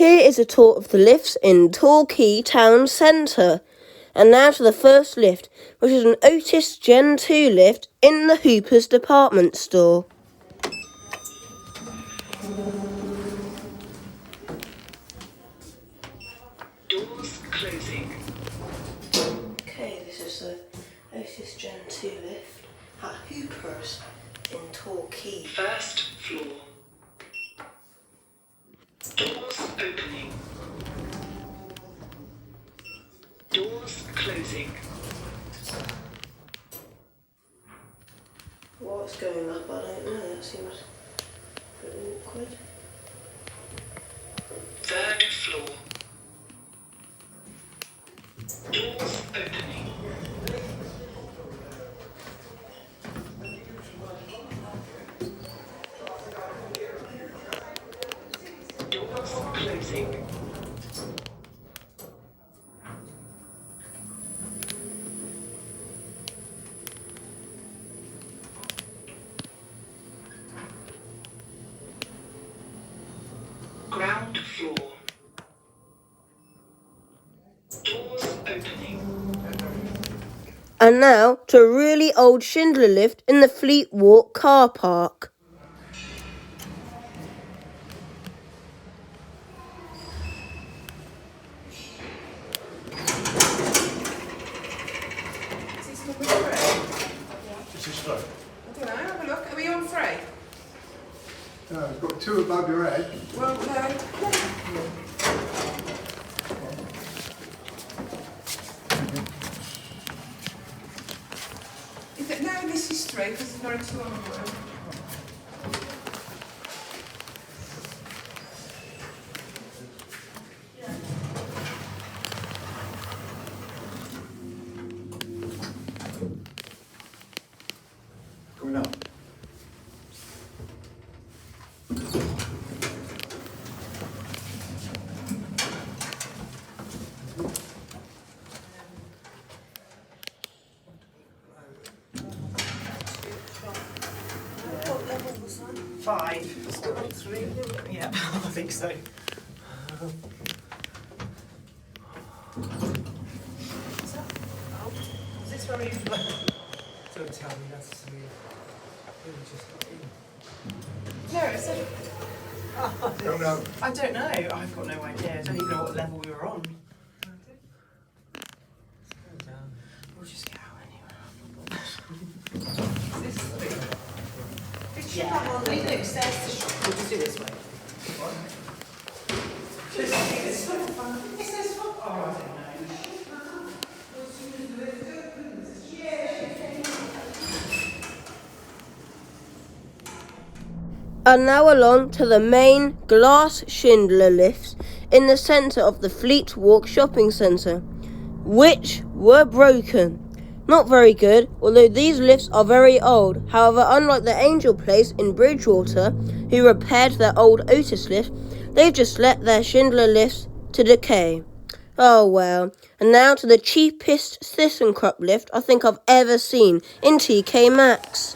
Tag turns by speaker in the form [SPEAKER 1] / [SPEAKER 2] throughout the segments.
[SPEAKER 1] Here is a tour of the lifts in Torquay town centre. And now to the first lift, which is an Otis Gen 2 lift in the Hooper's department store.
[SPEAKER 2] Doors closing.
[SPEAKER 1] Okay, this is the Otis Gen 2 lift at Hooper's in Torquay.
[SPEAKER 2] First floor. Doors opening. Doors closing.
[SPEAKER 1] What's going up, I don't know, that seems a bit awkward.
[SPEAKER 2] Third floor. Doors opening. Doors closing. Ground floor. Doors opening.
[SPEAKER 1] And now to a really old Schindler lift in the Fleet Walk car park.
[SPEAKER 3] This is slow.
[SPEAKER 4] I don't know, have a look. Are we on 3?
[SPEAKER 3] No, it's got 2 above your head.
[SPEAKER 4] Well, no. Is it, no, this is 3 because there are 2 on the road.
[SPEAKER 3] Coming up.
[SPEAKER 4] What level was that? 5. Still on 3? Yeah, I think so.
[SPEAKER 3] Is this where you don't tell me that's me.
[SPEAKER 4] No, it's a...
[SPEAKER 3] Don't know.
[SPEAKER 4] I don't know. I've got no idea. I don't even know what level we were on. We'll just get out anyway. Is this 3? Yeah. We look, there's the shop. We'll just do this way. Is this fun? Oh, I don't know.
[SPEAKER 1] And now along to the main glass Schindler lifts in the centre of the Fleet Walk shopping centre, which were broken. Not very good, although these lifts are very old. However, unlike the Angel Place in Bridgewater, who repaired their old Otis lift, they've just let their Schindler lifts to decay. Oh well. And now to the cheapest ThyssenKrupp lift I think I've ever seen in TK Maxx.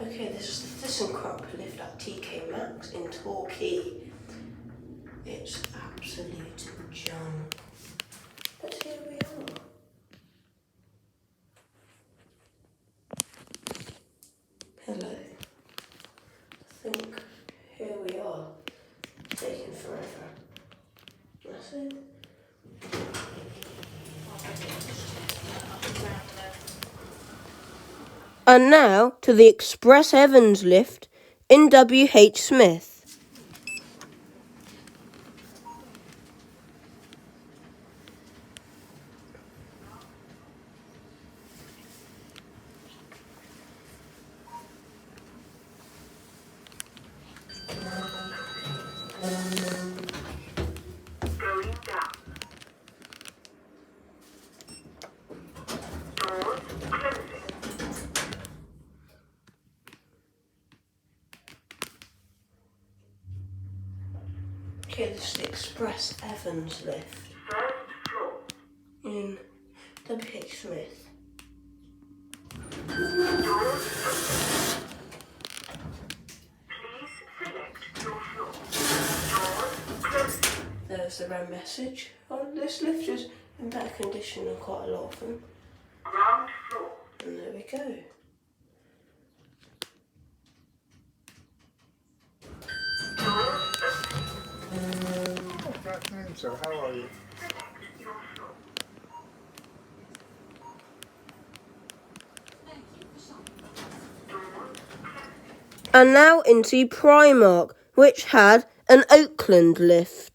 [SPEAKER 1] Okay, this is the ThyssenKrupp lift at TK Maxx in Torquay. It's absolute junk. But here we are. Hello. I think here we are. Taking forever. That's it. And now to the Express Evans lift in WH Smith.
[SPEAKER 2] Going down. Doors closing.
[SPEAKER 1] Okay, this is the Express Evans lift
[SPEAKER 2] First floor.
[SPEAKER 1] in the Pitch Smith.
[SPEAKER 2] Doors open. Please select your floor. Doors closing.
[SPEAKER 1] There's the red message. Oh, this lift is in better condition than quite a lot of them.
[SPEAKER 2] Ground floor.
[SPEAKER 1] And there we go.
[SPEAKER 2] Doors
[SPEAKER 5] Good afternoon, sir. How are you?
[SPEAKER 2] select your floor.
[SPEAKER 1] And now into Primark, which had an Oakland lift.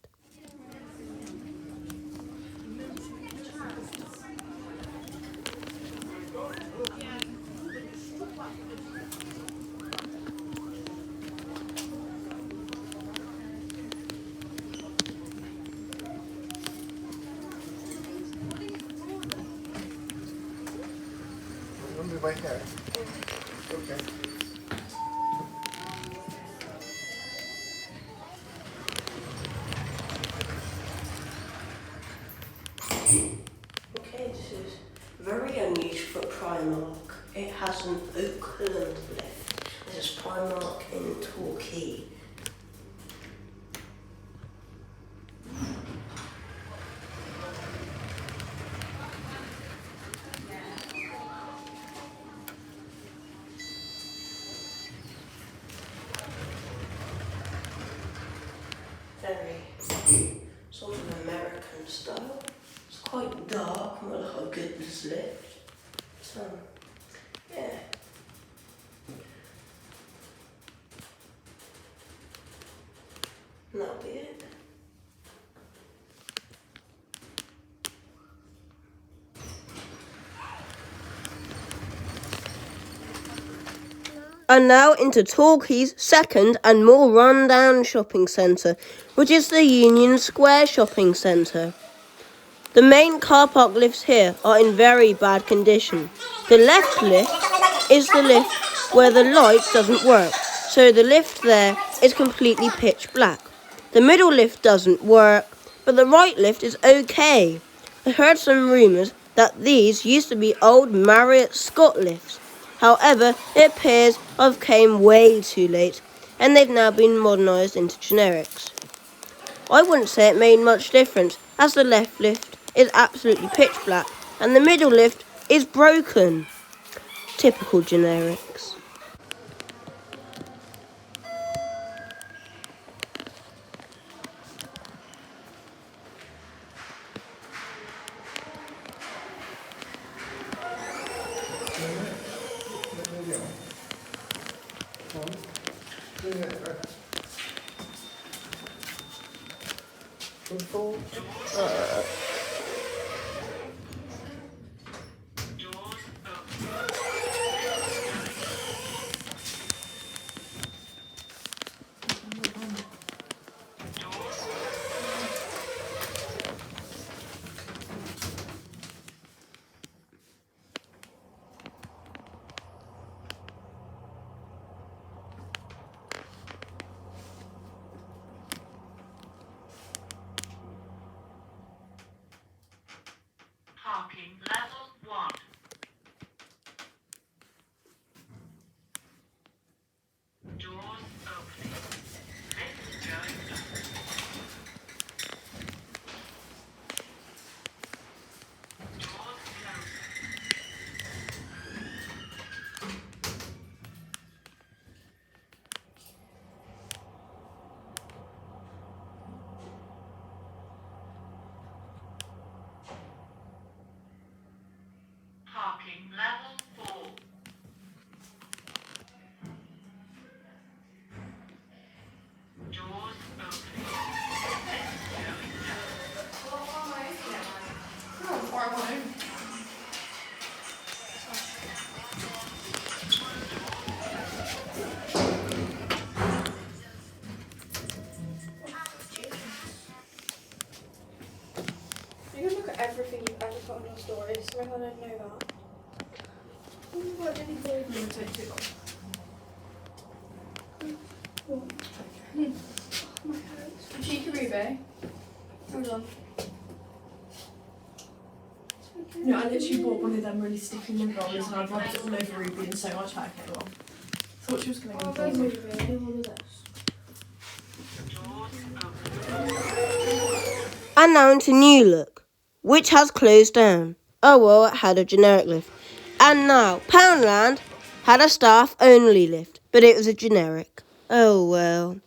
[SPEAKER 5] On the way here. Okay.
[SPEAKER 1] Okay, this is very unusual for Primark. It has an Oakland lift. This is Primark in Torquay. Very sort of American style. It's quite dark, more like a goodness lift. So, yeah. And that'll be it. And now into Torquay's second and more run-down shopping centre, which is the Union Square Shopping Centre. The main car park lifts here are in very bad condition. The left lift is the lift where the light doesn't work, so the lift there is completely pitch black. The middle lift doesn't work, but the right lift is okay. I heard some rumours that these used to be old Marriott Scott lifts. However, it appears I've came way too late, and they've now been modernised into generics. I wouldn't say it made much difference, as the left lift is absolutely pitch black, and the middle lift is broken. Typical generics.
[SPEAKER 2] Parking level 1. Doors opening. Lift going up. Doors closing. Parking level 4. Doors opening. Lift going down.
[SPEAKER 6] You can look at everything you've ever put on your stories, so I don't know that. Oh my god, I didn't know you would take too long. Oh my god. Cheeky Ruben. Ruby. Hold on.
[SPEAKER 4] No, I literally bought one of them really sticky lint rollers and I've rubbed it all over Ruby and so much hair came off. Thought she was going to
[SPEAKER 6] Oh,
[SPEAKER 4] go
[SPEAKER 6] go
[SPEAKER 4] for
[SPEAKER 6] Ruby. Do all of this.
[SPEAKER 1] And now into New Look, which has closed down. Oh well, it had a generic lift. And now, Poundland had a staff-only lift, but it was a generic. Oh well.